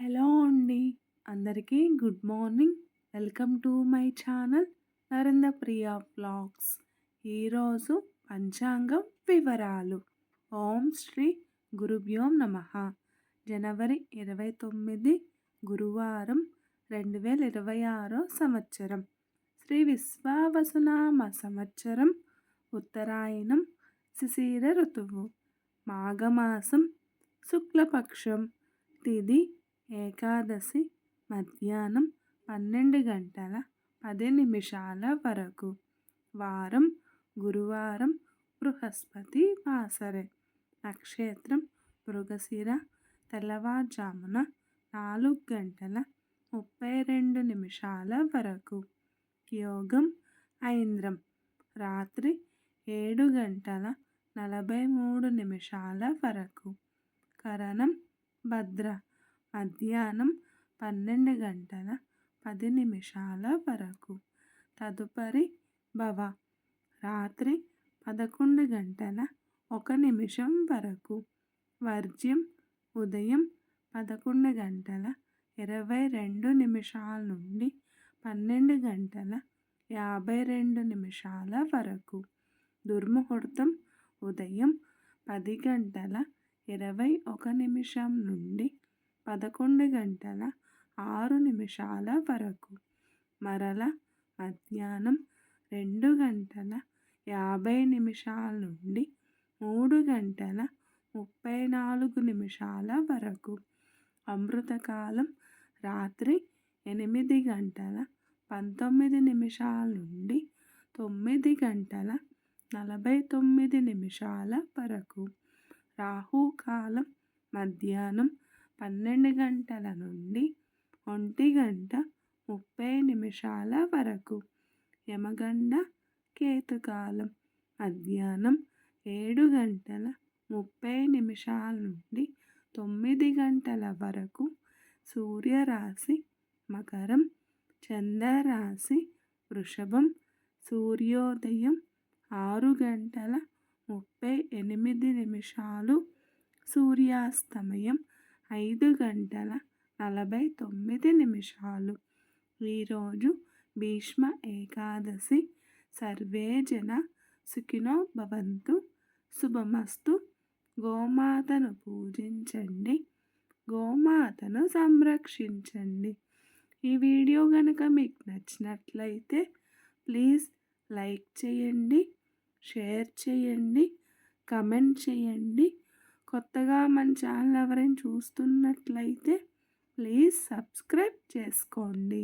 Hello అండి. అందరికీ good morning. Welcome to my channel Narendra Priya vlogs. ఈరోజు పంచాంగం వివరాలు. ఓం శ్రీ గురుభ్యో నమః. జనవరి 29 గురువారం 2026 సంవత్సరం. శ్రీ విశ్వావసునామ సంవత్సరం. ఉత్తరాయణం. శిశిర ఋతువు. మాఘమాసం. శుక్లపక్షం. తిథి ఏకాదశి. మధ్యాహ్నం 12 గంటల 10 నిమిషాల వరకు. వారం గురువారం. బృహస్పతి వాసరే. నక్షత్రం మృగశిర. తెల్లవారుజామున 4 గంటల 32 నిమిషాల వరకు. యోగం ఐంద్రం. రాత్రి 7 గంటల 43 నిమిషాల వరకు. కరణం భద్ర. మధ్యాహ్నం 12 గంటల 10 నిమిషాల వరకు. తదుపరి భవ. రాత్రి 11 గంటల 1 నిమిషం వరకు. వర్జ్యం ఉదయం 11 గంటల 22 నిమిషాల నుండి 12 గంటల 52 నిమిషాల వరకు. దుర్ముహూర్తం ఉదయం 10 గంటల 21 నిమిషం నుండి 11 గంటల 6 నిమిషాల వరకు. మరల మధ్యాహ్నం 2 గంటల 50 నిమిషాల నుండి 3 గంటల 34 నిమిషాల వరకు. అమృతకాలం రాత్రి 8 గంటల 19 నిమిషాల నుండి 9 గంటల 49 నిమిషాల వరకు. రాహుకాలం మధ్యాహ్నం 12 గంటల నుండి 1 గంట 30 నిమిషాల వరకు. యమగండ కేతుకాలం మధ్యాహ్నం 7 గంటల 30 నిమిషాల నుండి 9 గంటల వరకు. సూర్యరాశి మకరం. చంద్రరాశి వృషభం. సూర్యోదయం 6 గంటల 38 నిమిషాలు. సూర్యాస్తమయం 5 గంటల 49 నిమిషాలు. ఈరోజు భీష్మ ఏకాదశి. సర్వే జన సుఖినో భవంతు. శుభమస్తు. గోమాతను పూజించండి. గోమాతను సంరక్షించండి. ఈ వీడియో కనుక మీకు నచ్చినట్లయితే ప్లీజ్ లైక్ చేయండి, షేర్ చేయండి, కమెంట్ చేయండి. కొత్తగా మన ఛానల్ ఎవరైనా చూస్తున్నట్లయితే ప్లీజ్ సబ్స్క్రైబ్ చేసుకోండి.